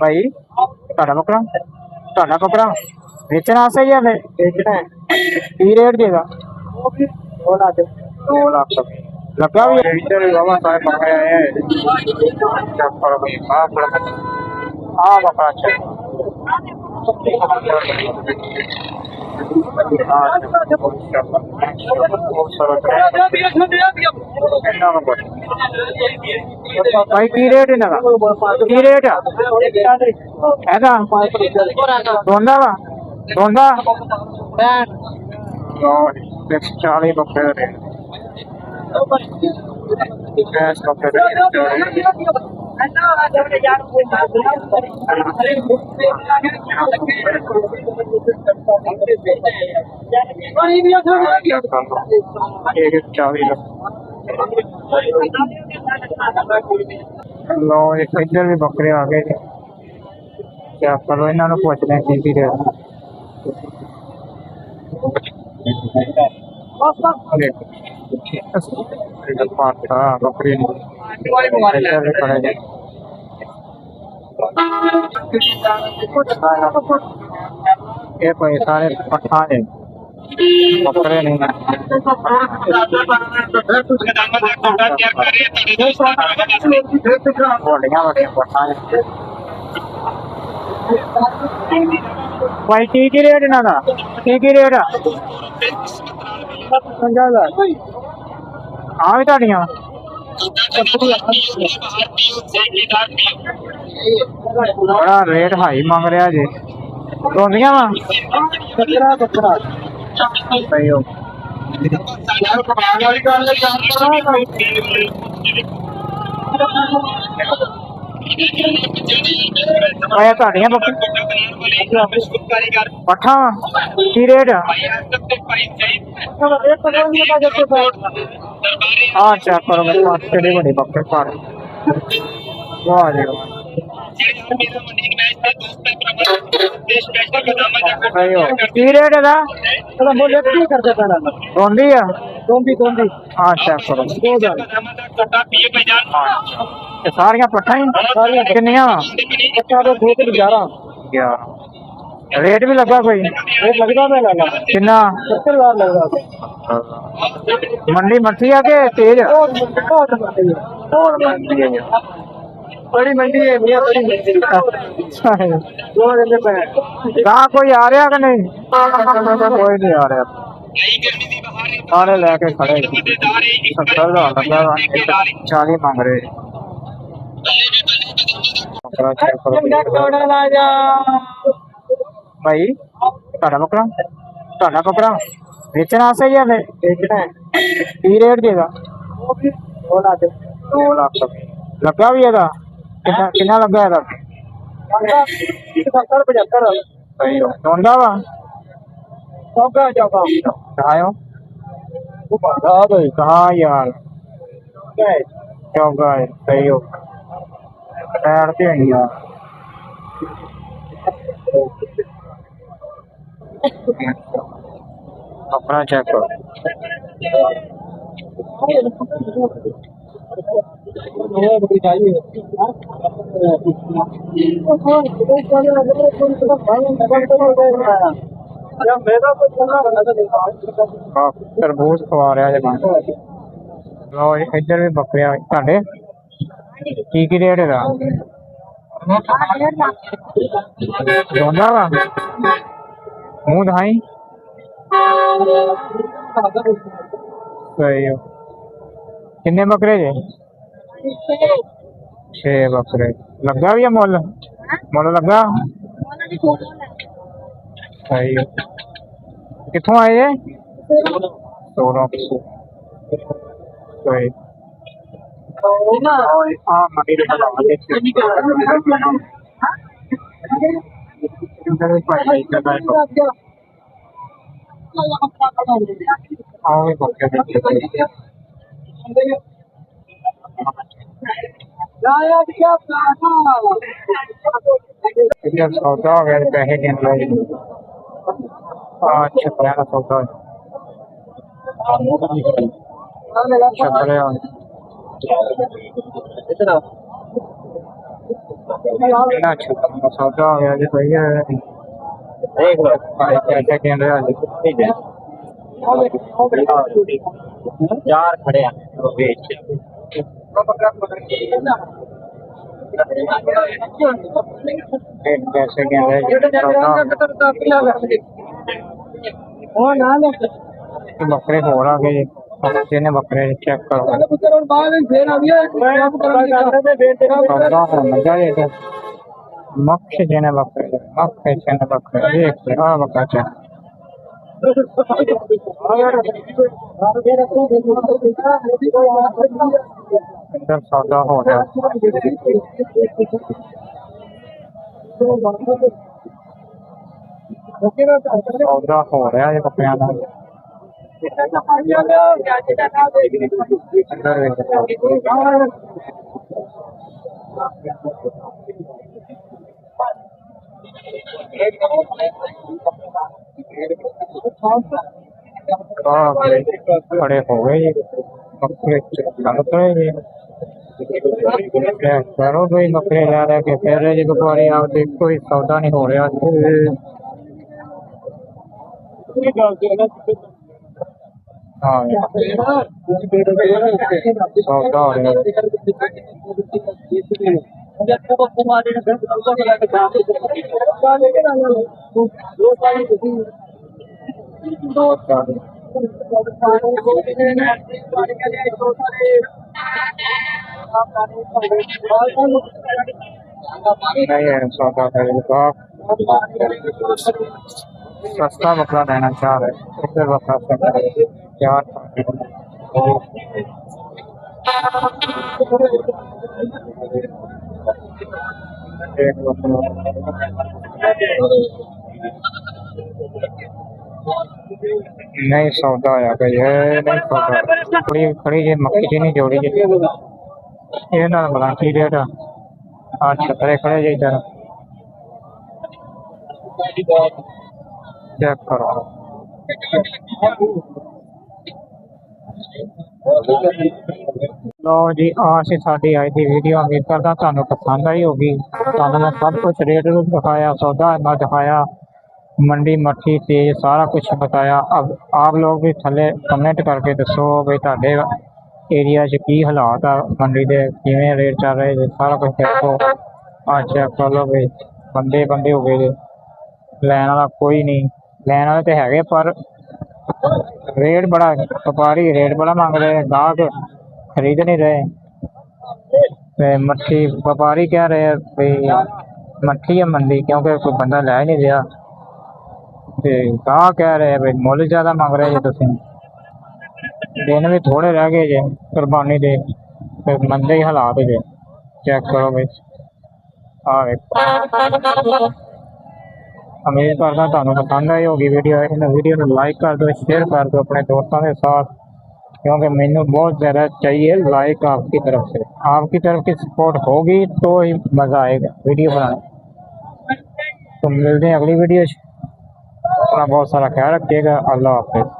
भाई बकरा बेचना सही है बेचना है की रेट देगा 2 लाख लगा भी इधर बाबा सारे बकरे आए हैं पर भाई हाँ बकरा अच्छा भाई की रेट है ना की रेट है दोंदा वा दोंदा 40 बकरे रेट लो इधर भी बकरे आ गए क्या करो इन्होंने पूछना की बकरी ये कोई सारे पट्ठा है बकरे नहीं भाई की रेट ना था की रेट हाँ भी ताड़ियां बड़ा रेट हाई मांग रहा जी रोंदियां वा बकरा सही हो पट्ठा की रेट हाँ चेक करो मेरे पास केड़ी बड़ी बकरे पार वाह जी की रेट है रोंदी है हाँ चेक करो सारिया पट्ठा ही किनिया रेट भी लगा कोई किन्ना मंडी मठी है के तेज बड़ी मंडी है कोई आ रहा कि नहीं कोई नहीं आ रहा सारे लेके खड़े 70,000 लगा 40 मांग रहे भाई बकरा बेचना सही है बेचना है की रेट देगा 2 लाख लगा भी है कितना लगा है 75 वा कहा यार चौका है सही हो बैठते हैं यार अपना चेक करो तरबूज खवा रहा है लो इधर भी बकरियां साढ़े की रेट है दोनों वा मुंह दिखाई सही हो किन्ने बकरे जे 6 बकरे लगा भी है मुल लगा सही हो कितों आए जे 16 सही सौदा हो गया पैसे गिन लो छपरिया का सौदा छपरिया इतना अच्छा सौदा हो गया जी भैया। देख लो भाई कैसे गिन रहे हो जी। चार खड़े हैं वो बेच कैसे गिन रहे जी बकरे हो रहा गए ने बकरे चेक करो मजा ये मक्ष जेने बकरे मक्ष जेने बकरे देख बकरा चेक इधर सौदा हो रहा सौदा हो रहा है बकरियां का खड़े हो गए बकरे करो भाई बकरे ला रहे के फिर जी व्यापारी आप देखो ही सौदा नहीं हो रहा हाँ सौदा हो रहा दो चार नहीं है सौदा करेगा सस्ता बकरा लेना चाह रहे उससे बकरा क्या नहीं सौदा आया गई है नहीं सौदा थोड़ी खड़ी जी मक्की जी नहीं जोड़ी जी ये ना बना की रेट अच्छा खड़े खड़े जी इधर चेक करो लो जी आज साड़ी आई थी वीडियो उम्मीद करता तुहानू पसंद आई होगी तुहानू मैं सब कुछ रेट दिखाया सौदा मैं दिखाया मंडी मट्ठी तेज सारा कुछ बताया। अब आप लोग भी थले कमेंट करके दसो भाई तुहाडे एरिया च की हालात आ मंडी दे किवें रेट चल रहे सारा कुछ देखो आज चेक कर लो भाई बंदे बंदे हो गए लैन वाला कोई नहीं लैन वाले तो है पर रेट बड़ा व्यापारी रेट बड़ा मांग रहे गाहक खरीद नहीं रहे मट्ठी व्यापारी कह रहे हैं भाई मट्ठी है मंडी क्योंकि कोई बंदा लै नहीं रहा गाहक कह रहे हैं भाई मुल ज़्यादा मांग रहे जी तुम दिन भी थोड़े रह गए जे कुरबानी दे मंदे ही हालात जे चेक करो भाई उम्मीद करता तुहानू पसंद आई होगी वीडियो इन वीडियो को लाइक कर दो शेयर कर दो अपने दोस्तों के साथ क्योंकि मैनू बहुत ज़्यादा चाहिए लाइक आपकी तरफ से आपकी तरफ की सपोर्ट होगी तो ही मज़ा आएगा वीडियो बनाने। तो मिलते हैं अगली वीडियो अपना बहुत सारा ख्याल रखिएगा अल्लाह हाफिज़।